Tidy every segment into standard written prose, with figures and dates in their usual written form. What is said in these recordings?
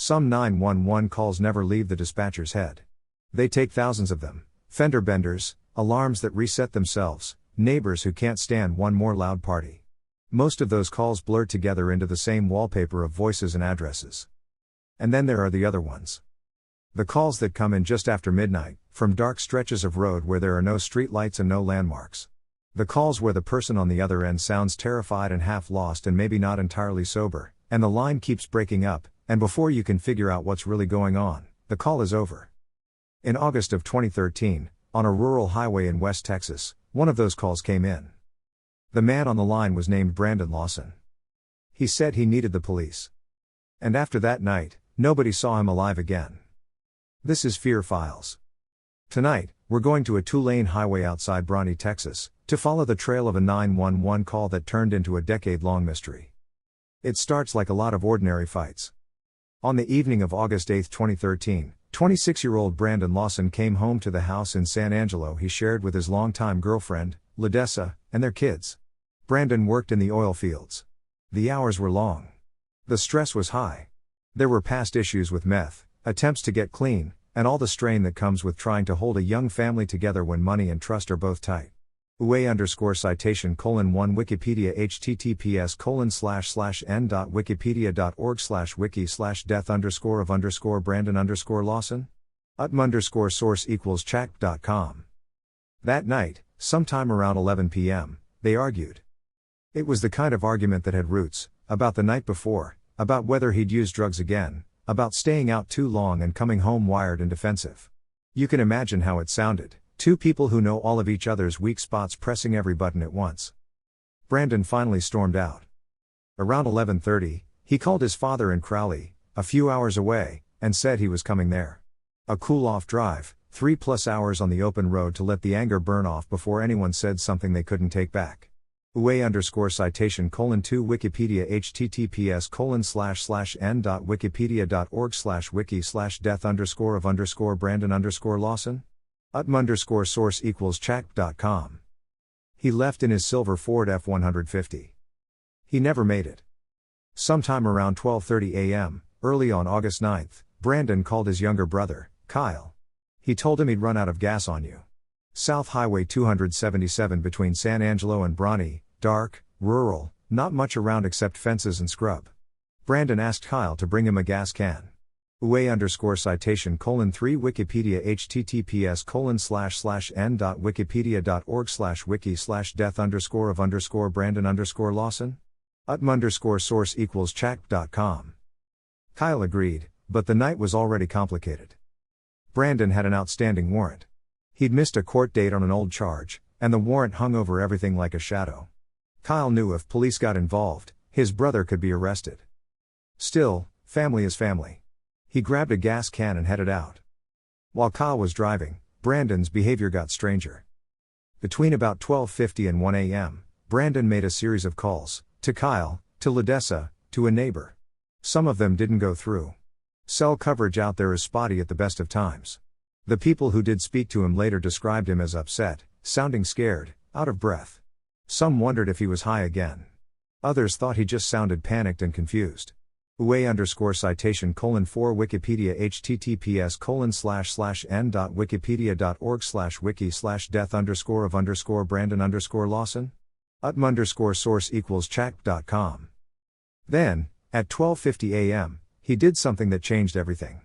Some 911 calls never leave the dispatcher's head. They take thousands of them. Fender benders, alarms that reset themselves, neighbors who can't stand one more loud party. Most of those calls blur together into the same wallpaper of voices and addresses. And then there are the other ones. The calls that come in just after midnight, from dark stretches of road where there are no street lights and no landmarks. The calls where the person on the other end sounds terrified and half lost and maybe not entirely sober, and the line keeps breaking up, and before you can figure out what's really going on, the call is over. In August of 2013, on a rural highway in West Texas, one of those calls came in. The man on the line was named Brandon Lawson. He said he needed the police. And after that night, nobody saw him alive again. This is Fear Files. Tonight, we're going to a two-lane highway outside Bronte, Texas, to follow the trail of a 911 call that turned into a decade-long mystery. It starts like a lot of ordinary fights. On the evening of August 8, 2013, 26-year-old Brandon Lawson came home to the house in San Angelo he shared with his longtime girlfriend, Ledessa, and their kids. Brandon worked in the oil fields. The hours were long. The stress was high. There were past issues with meth, attempts to get clean, and all the strain that comes with trying to hold a young family together when money and trust are both tight. ua_citation:1 Wikipedia https://n.wikipedia.org/wiki/death_of_Brandon_Lawson? _source=chat.com. That night, sometime around 11 p.m., they argued. It was the kind of argument that had roots, about the night before, about whether he'd use drugs again, about staying out too long and coming home wired and defensive. You can imagine how it sounded, two people who know all of each other's weak spots pressing every button at once. Brandon finally stormed out. Around 11:30, he called his father in Crowley, a few hours away, and said he was coming there. A cool-off drive, 3+ hours on the open road to let the anger burn off before anyone said something they couldn't take back. ua_citation:2 Wikipedia https://n.wikipedia.org/wiki/death_of_Brandon_Lawson? _source=chat.com. He left in his silver Ford F-150. He never made it. Sometime around 12:30 a.m., early on August 9, Brandon called his younger brother, Kyle. He told him he'd run out of gas on you. South Highway 277 between San Angelo and Bronte, dark, rural, not much around except fences and scrub. Brandon asked Kyle to bring him a gas can. ua_citation:3 Wikipedia https://n.wikipedia.org/wiki/death_of_Brandon_Lawson? _source=chat.com. Kyle agreed, but the night was already complicated. Brandon had an outstanding warrant. He'd missed a court date on an old charge, and the warrant hung over everything like a shadow. Kyle knew if police got involved, his brother could be arrested. Still, family is family. He grabbed a gas can and headed out. While Kyle was driving, Brandon's behavior got stranger. Between about 12:50 and 1 a.m., Brandon made a series of calls, to Kyle, to Ledessa, to a neighbor. Some of them didn't go through. Cell coverage out there is spotty at the best of times. The people who did speak to him later described him as upset, sounding scared, out of breath. Some wondered if he was high again. Others thought he just sounded panicked and confused. ua_citation:4 Wikipedia https://n.wikipedia.org/wiki/death_of_Brandon_Lawson? _source=chat.com. Then, at 12:50 a.m., he did something that changed everything.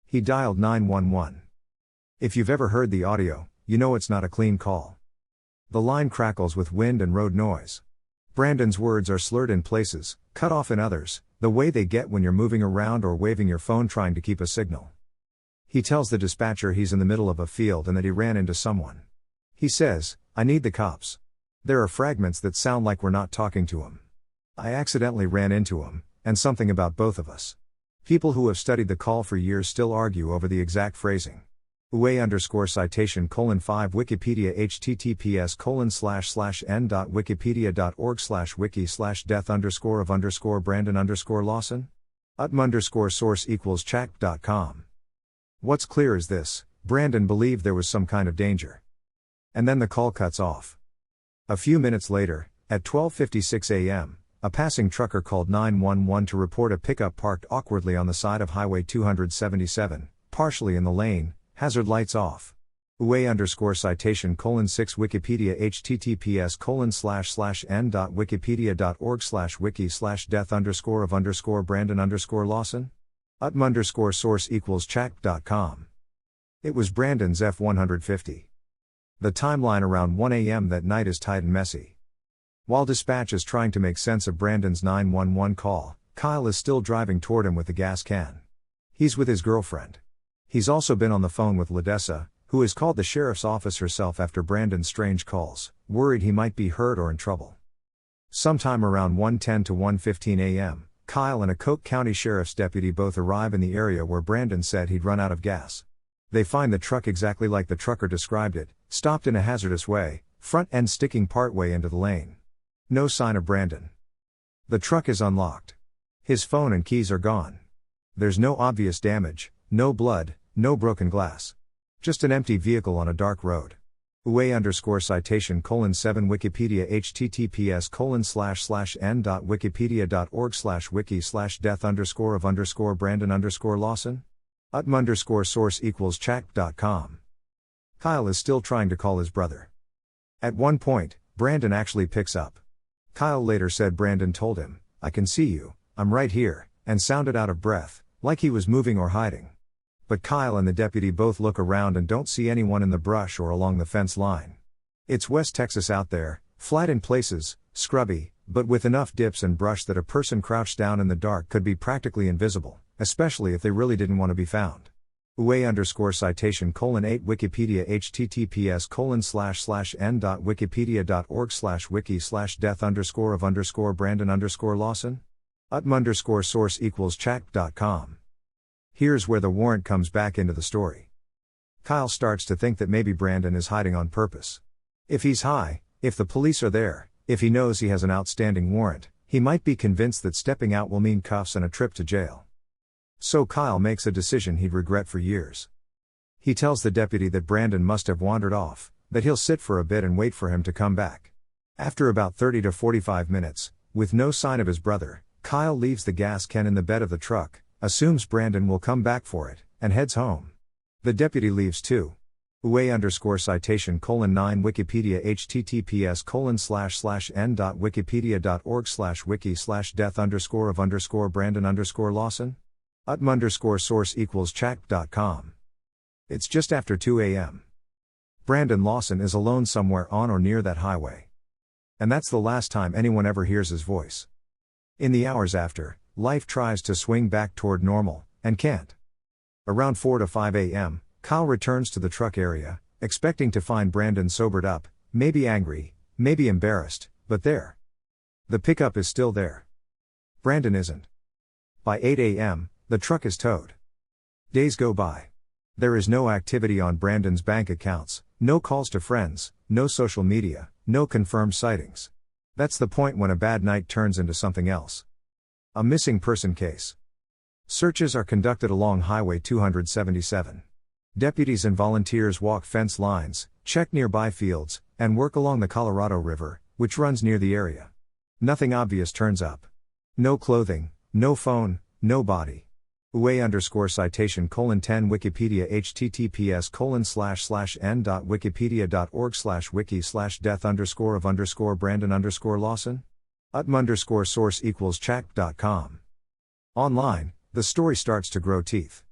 He dialed 911. If you've ever heard the audio, you know it's not a clean call. The line crackles with wind and road noise. Brandon's words are slurred in places, cut off in others, the way they get when you're moving around or waving your phone trying to keep a signal. He tells the dispatcher he's in the middle of a field and that he ran into someone. He says, "I need the cops." There are fragments that sound like we're not talking to him. "I accidentally ran into him, and something about both of us." People who have studied the call for years still argue over the exact phrasing. ua_citation:5 Wikipedia https://n.wikipedia.org/wiki/death_of_Brandon_Lawson? _source=chat.com. What's clear is this: Brandon believed there was some kind of danger. And then the call cuts off. A few minutes later, at 12:56 a.m., a passing trucker called 911 to report a pickup parked awkwardly on the side of Highway 277, partially in the lane, hazard lights off. UA_citation:6 Wikipedia https://n.wikipedia.org/wiki/death_of_Brandon_Lawson? UTM_source=chat.com. It was Brandon's F-150. The timeline around 1 a.m. that night is tight and messy. While dispatch is trying to make sense of Brandon's 911 call, Kyle is still driving toward him with the gas can. He's with his girlfriend. He's also been on the phone with Ladessa, who has called the sheriff's office herself after Brandon's strange calls, worried he might be hurt or in trouble. Sometime around 1:10 to 1:15 a.m., Kyle and a Coke County Sheriff's deputy both arrive in the area where Brandon said he'd run out of gas. They find the truck exactly like the trucker described it, stopped in a hazardous way, front end sticking partway into the lane. No sign of Brandon. The truck is unlocked. His phone and keys are gone. There's no obvious damage, no blood, no broken glass. Just an empty vehicle on a dark road. UA_citation:7 Wikipedia https://n.wikipedia.org/wiki/death_of_Brandon_Lawson? UTM_source=chat.com. Kyle is still trying to call his brother. At one point, Brandon actually picks up. Kyle later said Brandon told him, "I can see you, I'm right here," and sounded out of breath, like he was moving or hiding. But Kyle and the deputy both look around and don't see anyone in the brush or along the fence line. It's West Texas out there, flat in places, scrubby, but with enough dips and brush that a person crouched down in the dark could be practically invisible, especially if they really didn't want to be found. UA_citation:8 Wikipedia https://n.wikipedia.org/wiki/death_of_Brandon_Lawson? UTM_source=chat.com. Here's where the warrant comes back into the story. Kyle starts to think that maybe Brandon is hiding on purpose. If he's high, if the police are there, if he knows he has an outstanding warrant, he might be convinced that stepping out will mean cuffs and a trip to jail. So Kyle makes a decision he'd regret for years. He tells the deputy that Brandon must have wandered off, that he'll sit for a bit and wait for him to come back. After about 30 to 45 minutes, with no sign of his brother, Kyle leaves the gas can in the bed of the truck, assumes Brandon will come back for it, and heads home. The deputy leaves too. UA_citation:9 Wikipedia https://n.wikipedia.org/wiki/death_of_Brandon_Lawson? UTM_source=chat.com. It's just after 2 a.m. Brandon Lawson is alone somewhere on or near that highway. And that's the last time anyone ever hears his voice. In the hours after, life tries to swing back toward normal, and can't. Around 4 to 5 a.m., Kyle returns to the truck area, expecting to find Brandon sobered up, maybe angry, maybe embarrassed, but there. The pickup is still there. Brandon isn't. By 8 a.m., the truck is towed. Days go by. There is no activity on Brandon's bank accounts, no calls to friends, no social media, no confirmed sightings. That's the point when a bad night turns into something else. A missing person case. Searches are conducted along Highway 277. Deputies and volunteers walk fence lines, check nearby fields, and work along the Colorado River, which runs near the area. Nothing obvious turns up. No clothing, no phone, no body. UA_citation:10 Wikipedia https://n.wikipedia.org/wiki/death_of_Brandon_Lawson? UTM_source=chat.com. Online, the story starts to grow teeth.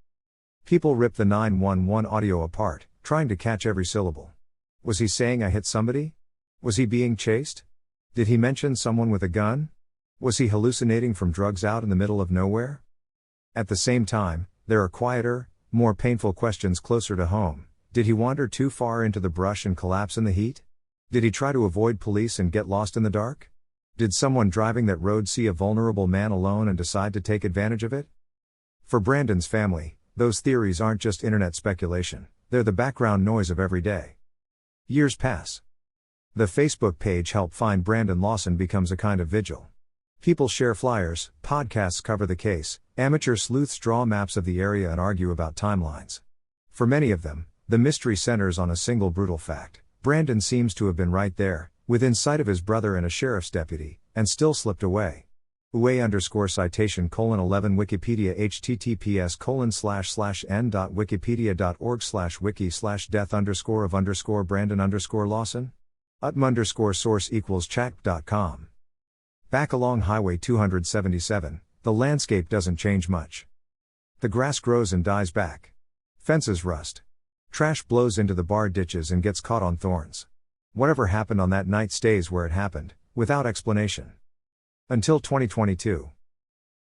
People rip the 911 audio apart, trying to catch every syllable. Was he saying "I hit somebody"? Was he being chased? Did he mention someone with a gun? Was he hallucinating from drugs out in the middle of nowhere? At the same time, there are quieter, more painful questions closer to home. Did he wander too far into the brush and collapse in the heat? Did he try to avoid police and get lost in the dark? Did someone driving that road see a vulnerable man alone and decide to take advantage of it? For Brandon's family, those theories aren't just internet speculation, they're the background noise of every day. Years pass. The Facebook page Help Find Brandon Lawson becomes a kind of vigil. People share flyers, podcasts cover the case, amateur sleuths draw maps of the area and argue about timelines. For many of them, the mystery centers on a single brutal fact. Brandon seems to have been right there, within sight of his brother and a sheriff's deputy, and still slipped away. UA_citation:11 Wikipedia https://n.wikipedia.org/wiki/death_of_Brandon_Lawson source equals chat.com. Back along Highway 277, the landscape doesn't change much. The grass grows and dies back. Fences rust. Trash blows into the bar ditches and gets caught on thorns. Whatever happened on that night stays where it happened, without explanation. Until 2022.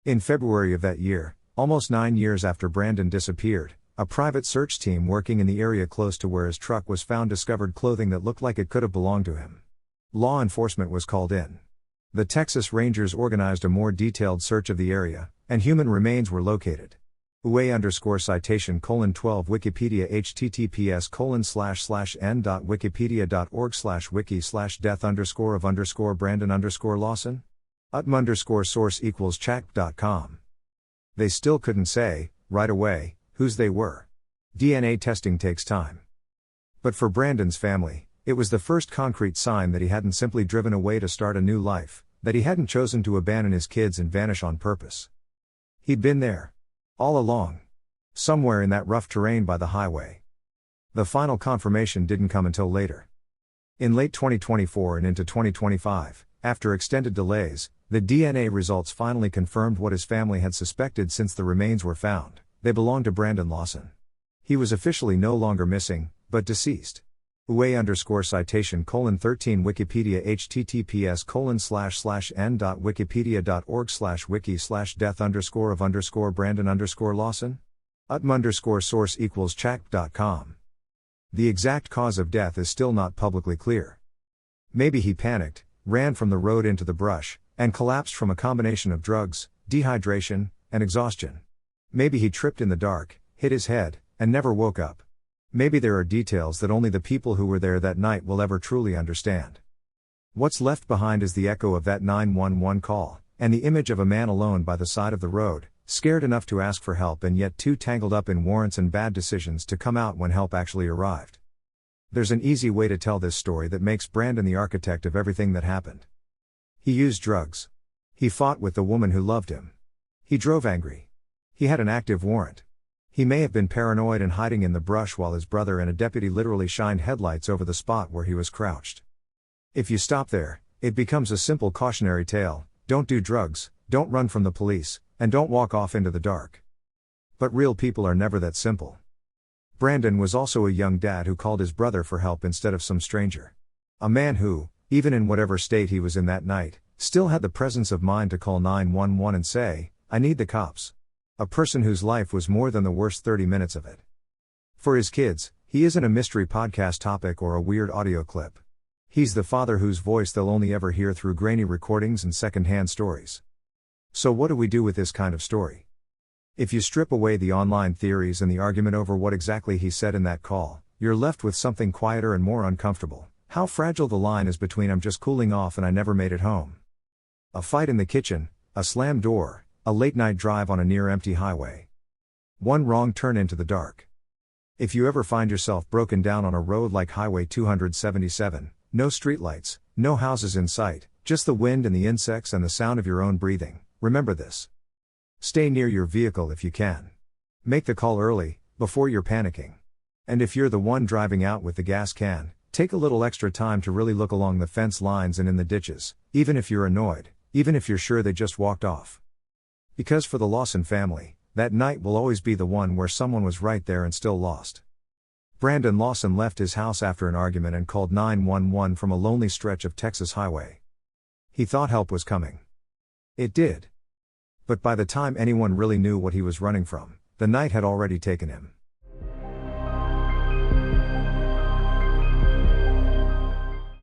In February of that year, almost 9 years after Brandon disappeared, a private search team working in the area close to where his truck was found discovered clothing that looked like it could have belonged to him. Law enforcement was called in. The Texas Rangers organized a more detailed search of the area, and human remains were located. UA_citation:12 Wikipedia https://n.wikipedia.org/wiki/death_of_Brandon_Lawson source equals chat.com. They still couldn't say, right away, whose they were. DNA testing takes time. But for Brandon's family, it was the first concrete sign that he hadn't simply driven away to start a new life, that he hadn't chosen to abandon his kids and vanish on purpose. He'd been there. All along. Somewhere in that rough terrain by the highway. The final confirmation didn't come until later. In late 2024 and into 2025, after extended delays, the DNA results finally confirmed what his family had suspected since the remains were found. They belonged to Brandon Lawson. He was officially no longer missing, but deceased. UA_citation:13 Wikipedia https://n.wikipedia.org/wiki/death_of_Brandon_Lawson source equals chat.com. The exact cause of death is still not publicly clear. Maybe he panicked, ran from the road into the brush, and collapsed from a combination of drugs, dehydration, and exhaustion. Maybe he tripped in the dark, hit his head, and never woke up. Maybe there are details that only the people who were there that night will ever truly understand. What's left behind is the echo of that 911 call, and the image of a man alone by the side of the road, scared enough to ask for help and yet too tangled up in warrants and bad decisions to come out when help actually arrived. There's an easy way to tell this story that makes Brandon the architect of everything that happened. He used drugs. He fought with the woman who loved him. He drove angry. He had an active warrant. He may have been paranoid and hiding in the brush while his brother and a deputy literally shined headlights over the spot where he was crouched. If you stop there, it becomes a simple cautionary tale: don't do drugs, don't run from the police, and don't walk off into the dark. But real people are never that simple. Brandon was also a young dad who called his brother for help instead of some stranger. A man who, even in whatever state he was in that night, still had the presence of mind to call 911 and say, "I need the cops." A person whose life was more than the worst 30 minutes of it. For his kids, he isn't a mystery podcast topic or a weird audio clip. He's the father whose voice they'll only ever hear through grainy recordings and second-hand stories. So what do we do with this kind of story? If you strip away the online theories and the argument over what exactly he said in that call, you're left with something quieter and more uncomfortable. How fragile the line is between "I'm just cooling off and I never made it home." A fight in the kitchen, a slammed door, a late-night drive on a near-empty highway. One wrong turn into the dark. If you ever find yourself broken down on a road like Highway 277, no streetlights, no houses in sight, just the wind and the insects and the sound of your own breathing, remember this. Stay near your vehicle if you can. Make the call early, before you're panicking. And if you're the one driving out with the gas can, take a little extra time to really look along the fence lines and in the ditches, even if you're annoyed, even if you're sure they just walked off. Because for the Lawson family, that night will always be the one where someone was right there and still lost. Brandon Lawson left his house after an argument and called 911 from a lonely stretch of Texas highway. He thought help was coming. It did. But by the time anyone really knew what he was running from, the night had already taken him.